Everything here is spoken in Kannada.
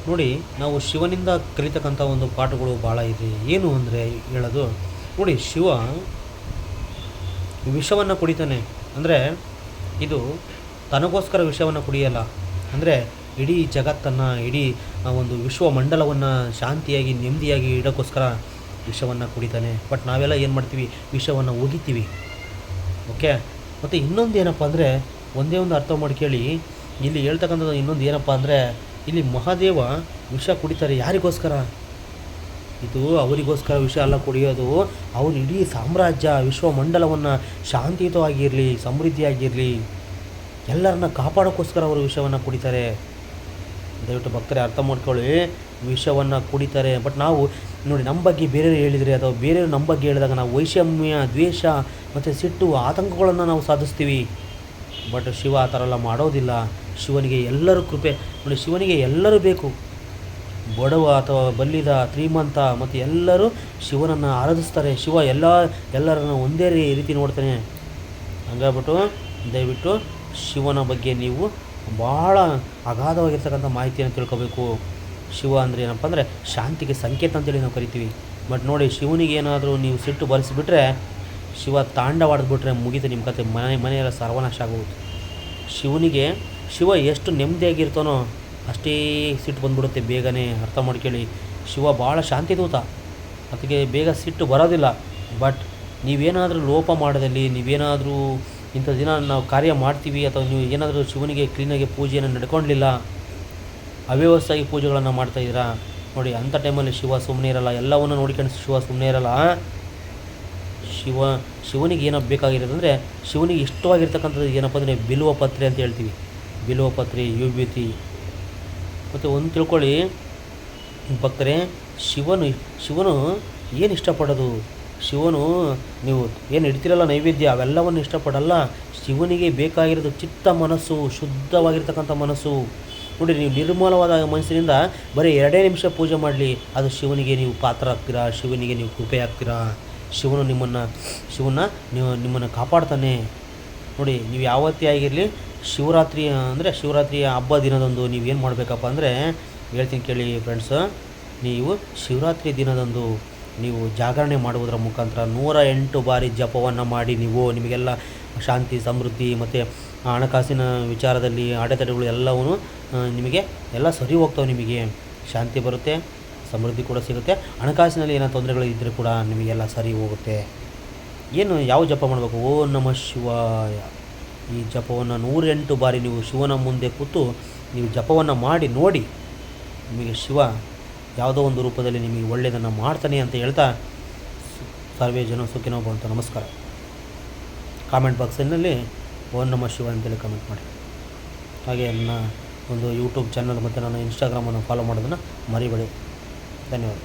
ನೋಡಿ, ನಾವು ಶಿವನಿಂದ ಕಲಿತಕ್ಕಂಥ ಒಂದು ಪಾಠಗಳು ಭಾಳ ಇದೆ. ಏನು ಅಂದರೆ ಹೇಳೋದು, ನೋಡಿ ಶಿವ ವಿಷವನ್ನು ಕುಡಿತಾನೆ. ಅಂದರೆ ಇದು ತನಗೋಸ್ಕರ ವಿಷವನ್ನು ಕುಡಿಯಲ್ಲ. ಅಂದರೆ ಇಡೀ ಜಗತ್ತನ್ನು, ಇಡೀ ಒಂದು ವಿಶ್ವಮಂಡಲವನ್ನು ಶಾಂತಿಯಾಗಿ ನೆಮ್ಮದಿಯಾಗಿ ಇಡೋಕ್ಕೋಸ್ಕರ ವಿಷವನ್ನು ಕುಡಿತಾನೆ. ಬಟ್ ನಾವೆಲ್ಲ ಏನು ಮಾಡ್ತೀವಿ, ವಿಷವನ್ನು ಒಗಿತೀವಿ. ಓಕೆ. ಮತ್ತು ಇನ್ನೊಂದು ಏನಪ್ಪ ಅಂದರೆ, ಒಂದೇ ಒಂದು ಅರ್ಥ ಮಾಡ್ಕೊಳ್ಳಿ, ಇಲ್ಲಿ ಹೇಳ್ತಕ್ಕಂಥದ್ದು ಇನ್ನೊಂದು ಏನಪ್ಪ ಅಂದರೆ, ಇಲ್ಲಿ ಮಹಾದೇವ ವಿಷ ಕುಡಿತಾರೆ ಯಾರಿಗೋಸ್ಕರ? ಇದು ಅವರಿಗೋಸ್ಕರ ವಿಷ ಅಲ್ಲ ಕುಡಿಯೋದು. ಅವರು ಇಡೀ ಸಾಮ್ರಾಜ್ಯ ವಿಶ್ವಮಂಡಲವನ್ನು ಶಾಂತಿಯುತವಾಗಿರಲಿ, ಸಮೃದ್ಧಿಯಾಗಿರಲಿ, ಎಲ್ಲರನ್ನ ಕಾಪಾಡೋಕ್ಕೋಸ್ಕರ ಅವರು ವಿಷವನ್ನು ಕುಡಿತಾರೆ. ದಯವಿಟ್ಟು ಭಕ್ತರೇ ಅರ್ಥ ಮಾಡ್ಕೊಳ್ಳಿ, ವಿಷವನ್ನು ಕುಡಿತಾರೆ. ಬಟ್ ನಾವು ನೋಡಿ, ನಮ್ಮ ಬಗ್ಗೆ ಬೇರೆಯವರು ಹೇಳಿದರೆ ಅಥವಾ ಬೇರೆಯವರು ನಮ್ಮ ಬಗ್ಗೆ ಹೇಳಿದಾಗ ನಾವು ವೈಷಮ್ಯ, ದ್ವೇಷ ಮತ್ತು ಸಿಟ್ಟು, ಆತಂಕಗಳನ್ನು ನಾವು ಸಾಧಿಸ್ತೀವಿ. ಬಟ್ ಶಿವ ಆ ಥರ ಎಲ್ಲ ಮಾಡೋದಿಲ್ಲ. ಶಿವನಿಗೆ ಎಲ್ಲರೂ ಕೃಪೆ. ನೋಡಿ, ಶಿವನಿಗೆ ಎಲ್ಲರೂ ಬೇಕು. ಬಡವ ಅಥವಾ ಬಲ್ಲಿದ, ಶ್ರೀಮಂತ ಮತ್ತು ಎಲ್ಲರೂ ಶಿವನನ್ನು ಆರಾಧಿಸ್ತಾರೆ. ಶಿವ ಎಲ್ಲರನ್ನು ಒಂದೇ ರೀತಿ ನೋಡ್ತಾನೆ. ಹಂಗಾಗ್ಬಿಟ್ಟು ದಯವಿಟ್ಟು ಶಿವನ ಬಗ್ಗೆ ನೀವು ಭಾಳ ಅಗಾಧವಾಗಿರ್ತಕ್ಕಂಥ ಮಾಹಿತಿಯನ್ನು ತಿಳ್ಕೊಬೇಕು. ಶಿವ ಅಂದರೆ ಏನಪ್ಪ ಅಂದರೆ ಶಾಂತಿಗೆ ಸಂಕೇತ ಅಂತೇಳಿ ನಾವು ಕರಿತೀವಿ. ಬಟ್ ನೋಡಿ, ಶಿವನಿಗೆ ಏನಾದರೂ ನೀವು ಸಿಟ್ಟು ಬರೆಸಿಬಿಟ್ರೆ, ಶಿವ ತಾಂಡವಾಡಿದ್ಬಿಟ್ರೆ ಮುಗೀತು ನಿಮ್ಮ ಕತೆ. ಮನೆಯೆಲ್ಲ ಸರ್ವನಾಶ ಆಗೋಗುತ್ತೆ. ಶಿವ ಎಷ್ಟು ನೆಮ್ಮದಿಯಾಗಿರ್ತಾನೋ ಅಷ್ಟೇ ಸಿಟ್ಟು ಬಂದ್ಬಿಡುತ್ತೆ ಬೇಗನೆ. ಅರ್ಥ ಮಾಡ್ಕೊಳ್ಳಿ, ಶಿವ ಭಾಳ ಶಾಂತಿದೂತ, ಅದಕ್ಕೆ ಬೇಗ ಸಿಟ್ಟು ಬರೋದಿಲ್ಲ. ಬಟ್ ನೀವೇನಾದರೂ ಲೋಪ ಮಾಡೋದಲ್ಲಿ, ನೀವೇನಾದರೂ ಇಂಥ ದಿನ ನಾವು ಕಾರ್ಯ ಮಾಡ್ತೀವಿ ಅಥವಾ ನೀವು ಏನಾದರೂ ಶಿವನಿಗೆ ಕ್ಲೀನಾಗಿ ಪೂಜೆಯನ್ನು ನಡ್ಕೊಳ್ಳಲಿಲ್ಲ, ಅವ್ಯವಸ್ಥೆಯಾಗಿ ಪೂಜೆಗಳನ್ನು ಮಾಡ್ತಾಯಿದ್ದೀರಾ ನೋಡಿ, ಅಂಥ ಟೈಮಲ್ಲಿ ಶಿವ ಸುಮ್ಮನೆ ಇರಲ್ಲ. ಎಲ್ಲವನ್ನು ನೋಡ್ಕೊಂಡು ಶಿವ ಸುಮ್ಮನೆ ಇರಲ್ಲ. ಶಿವನಿಗೆ ಏನೋ ಬೇಕಾಗಿರೋದಂದರೆ, ಶಿವನಿಗೆ ಇಷ್ಟವಾಗಿರ್ತಕ್ಕಂಥದ್ದು ಏನಪ್ಪ ಅಂದರೆ ಬಿಲ್ವ ಪತ್ರೆ ಅಂತ ಹೇಳ್ತೀವಿ. ಬಿಲ್ವ ಪತ್ರೆ, ವಿಭೂತಿ. ಮತ್ತು ಒಂದು ತಿಳ್ಕೊಳ್ಳಿ ಭಕ್ತರೇ, ಶಿವನು ಏನು ಇಷ್ಟಪಡೋದು? ಶಿವನು ನೀವು ಏನು ಇಡ್ತಿರಲ್ಲ ನೈವೇದ್ಯ, ಅವೆಲ್ಲವನ್ನು ಇಷ್ಟಪಡಲ್ಲ. ಶಿವನಿಗೆ ಬೇಕಾಗಿರೋದು ಚಿತ್ತ ಮನಸ್ಸು, ಶುದ್ಧವಾಗಿರ್ತಕ್ಕಂಥ ಮನಸ್ಸು. ನೋಡಿ, ನೀವು ನಿರ್ಮಲವಾದ ಮನಸ್ಸಿನಿಂದ ಬರೀ 2 ನಿಮಿಷ ಪೂಜೆ ಮಾಡಲಿ, ಅದು ಶಿವನಿಗೆ ನೀವು ಪಾತ್ರ ಆಗ್ತೀರಾ, ಶಿವನಿಗೆ ನೀವು ಕೃಪೆ ಆಗ್ತೀರಾ. ಶಿವನು ನಿಮ್ಮನ್ನು ಕಾಪಾಡ್ತಾನೆ. ನೋಡಿ, ನೀವು ಯಾವತ್ತೇ ಆಗಿರಲಿ, ಶಿವರಾತ್ರಿಯ ಹಬ್ಬ ದಿನದಂದು ನೀವೇನು ಮಾಡಬೇಕಪ್ಪ ಅಂದರೆ, ಹೇಳ್ತೀನಿ ಕೇಳಿ ಫ್ರೆಂಡ್ಸ್, ನೀವು ಶಿವರಾತ್ರಿ ದಿನದಂದು ನೀವು ಜಾಗರಣೆ ಮಾಡುವುದರ ಮುಖಾಂತರ 108 ಬಾರಿ ಜಪವನ್ನು ಮಾಡಿ, ನಿಮಗೆಲ್ಲ ಶಾಂತಿ, ಸಮೃದ್ಧಿ ಮತ್ತು ಹಣಕಾಸಿನ ವಿಚಾರದಲ್ಲಿ ಅಡೆತಡೆಗಳು ಎಲ್ಲವೂ ನಿಮಗೆ ಎಲ್ಲ ಸರಿ ಹೋಗ್ತವೆ. ನಿಮಗೆ ಶಾಂತಿ ಬರುತ್ತೆ, ಸಮೃದ್ಧಿ ಕೂಡ ಸಿಗುತ್ತೆ. ಹಣಕಾಸಿನಲ್ಲಿ ಏನೋ ತೊಂದರೆಗಳು ಇದ್ದರೆ ಕೂಡ ನಿಮಗೆಲ್ಲ ಸರಿ ಹೋಗುತ್ತೆ. ಯಾವ ಜಪ ಮಾಡಬೇಕು? ಓಂ ನಮಃ ಶಿವಾಯ. ಈ ಜಪವನ್ನು 108 ಬಾರಿ ನೀವು ಶಿವನ ಮುಂದೆ ಕೂತು ನೀವು ಜಪವನ್ನು ಮಾಡಿ ನೋಡಿ, ನಿಮಗೆ ಶಿವ ಯಾವುದೋ ಒಂದು ರೂಪದಲ್ಲಿ ನಿಮಗೆ ಒಳ್ಳೆಯದನ್ನು ಮಾಡ್ತಾನೆ ಅಂತ ಹೇಳ್ತಾ, ಸರ್ವೇ ಜನ ಸುಖಿನೋ ಭವಂತು. ನಮಸ್ಕಾರ. ಕಾಮೆಂಟ್ ಬಾಕ್ಸಿನಲ್ಲಿ ಓಂ ನಮಃ ಶಿವ ಅಂತೇಳಿ ಕಮೆಂಟ್ ಮಾಡಿ. ಹಾಗೆ ನನ್ನ ಒಂದು ಯೂಟ್ಯೂಬ್ ಚಾನಲ್ ಮತ್ತು ನನ್ನ ಇನ್ಸ್ಟಾಗ್ರಾಮನ್ನು ಫಾಲೋ ಮಾಡೋದನ್ನು ಮರಿಬೇಡಿ. ಧನ್ಯವಾದ.